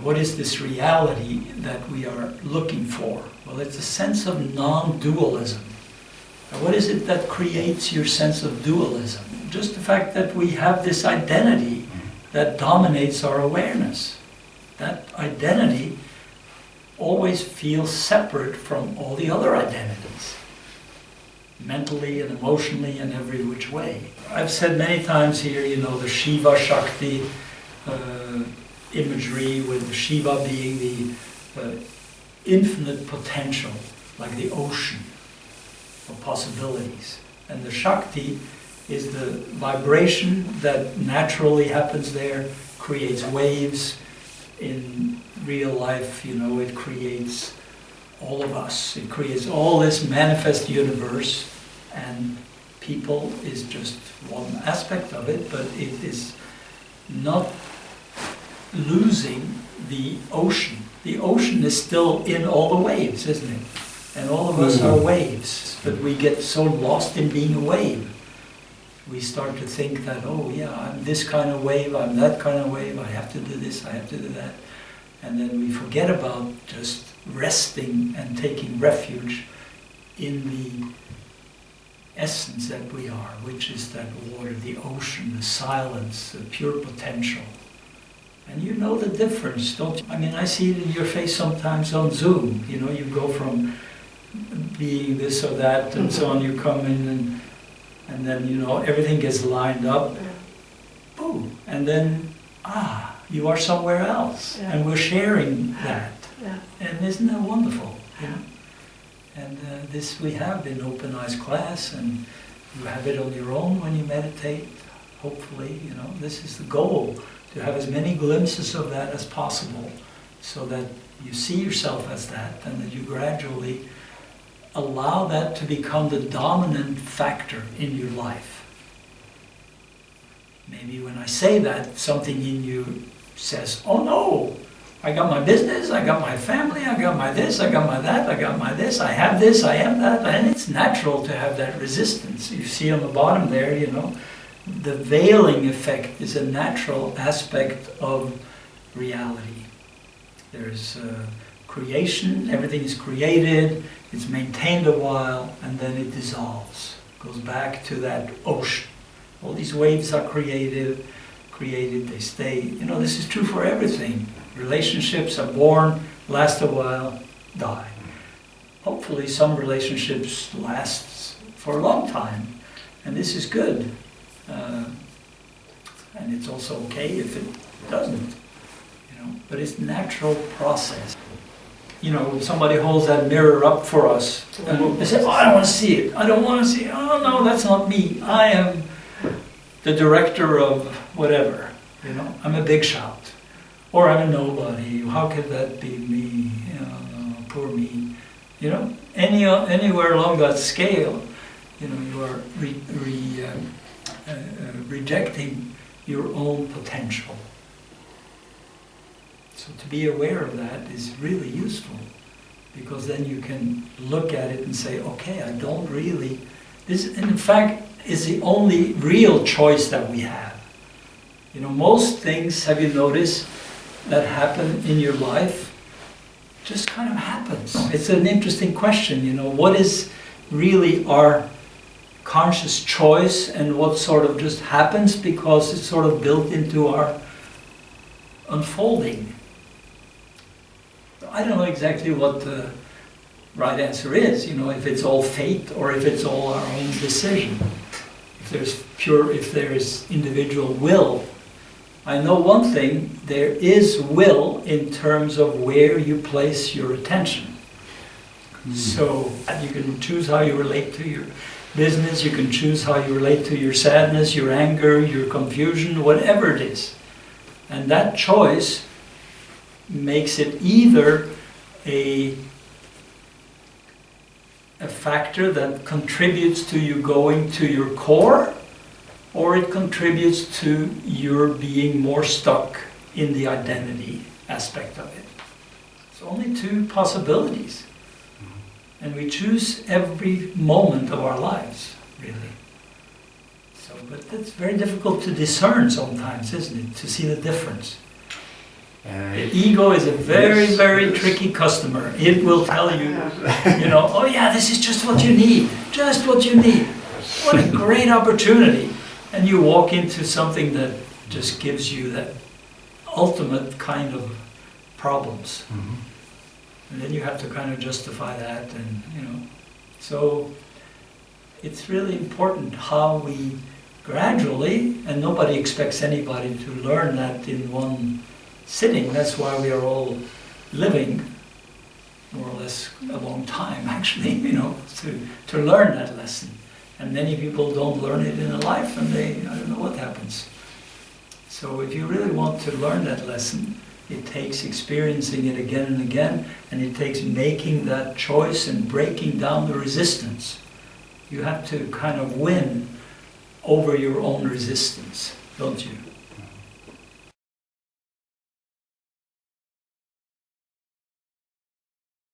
What is this reality that we are looking for? Well, it's a sense of non-dualism. And what is it that creates your sense of dualism? Just the fact that we have this identity that dominates our awareness. That identity always feels separate from all the other identities, mentally and emotionally and every which way. I've said many times here, the Shiva Shakti imagery, with Shiva being the infinite potential, like the ocean of possibilities. And the Shakti is the vibration that naturally happens there, creates waves. In real life, it creates all of us. It creates all this manifest universe, and people is just one aspect of it, but it is not losing the ocean. The ocean is still in all the waves, isn't it? And all of us are waves, but we get so lost in being a wave. We start to think that, oh yeah, I'm this kind of wave, I'm that kind of wave, I have to do this, I have to do that. And then we forget about just resting and taking refuge in the essence that we are, which is that water, the ocean, the silence, the pure potential. And you know the difference, don't you? I mean, I see it in your face sometimes on Zoom. You go from being this or that and so on, you come in and then, everything gets lined up. Boom. And then, you are somewhere else. Yeah. And we're sharing that. Yeah. And isn't that wonderful? And this we have in Open Eyes class, and you have it on your own when you meditate. Hopefully, this is the goal, to have as many glimpses of that as possible, so that you see yourself as that, and that you gradually allow that to become the dominant factor in your life. Maybe when I say that, something in you says, oh no, I got my business, I got my family, I got my this, I got my that, I got my this, I have this, I am that. And it's natural to have that resistance. You see on the bottom there, the veiling effect is a natural aspect of reality. There's creation, everything is created, it's maintained a while, and then it dissolves. Goes back to that ocean. All these waves are created, they stay. This is true for everything. Relationships are born, last a while, die. Hopefully some relationships last for a long time, and this is good. And it's also okay if it doesn't, but it's a natural process. Somebody holds that mirror up for us, and they say, oh, I don't want to see it, I don't want to see it, oh no, that's not me, I am the director of whatever, I'm a big shot, or I'm a nobody, how could that be me, poor me, anywhere along that scale, you are rejecting your own potential. So to be aware of that is really useful, because then you can look at it and say, okay, I don't really, this in fact is the only real choice that we have. Most things, have you noticed, that happen in your life just kind of happens. It's an interesting question, what is really our conscious choice and what sort of just happens because it's sort of built into our unfolding. I don't know exactly what the right answer is, if it's all fate or if it's all our own decision. If there's individual will. I know one thing, there is will in terms of where you place your attention. So you can choose how you relate to your business, you can choose how you relate to your sadness, your anger, your confusion, whatever it is. And that choice makes it either a factor that contributes to you going to your core, or it contributes to your being more stuck in the identity aspect of it. It's only two possibilities. And we choose every moment of our lives, really. But it's very difficult to discern sometimes, isn't it? To see the difference. Ego is a very, Yes, very yes. tricky customer. It will tell you, oh yeah, this is just what you need, just what you need. What a great opportunity. And you walk into something that just gives you that ultimate kind of problems. Mhm. And then you have to kind of justify that, and so it's really important how we gradually, and nobody expects anybody to learn that in one sitting. That's why we are all living more or less a long time, actually, to learn that lesson. And many people don't learn it in a life, and I don't know what happens. So if you really want to learn that lesson, it takes experiencing it again and again, and it takes making that choice and breaking down the resistance. You have to kind of win over your own resistance, don't you?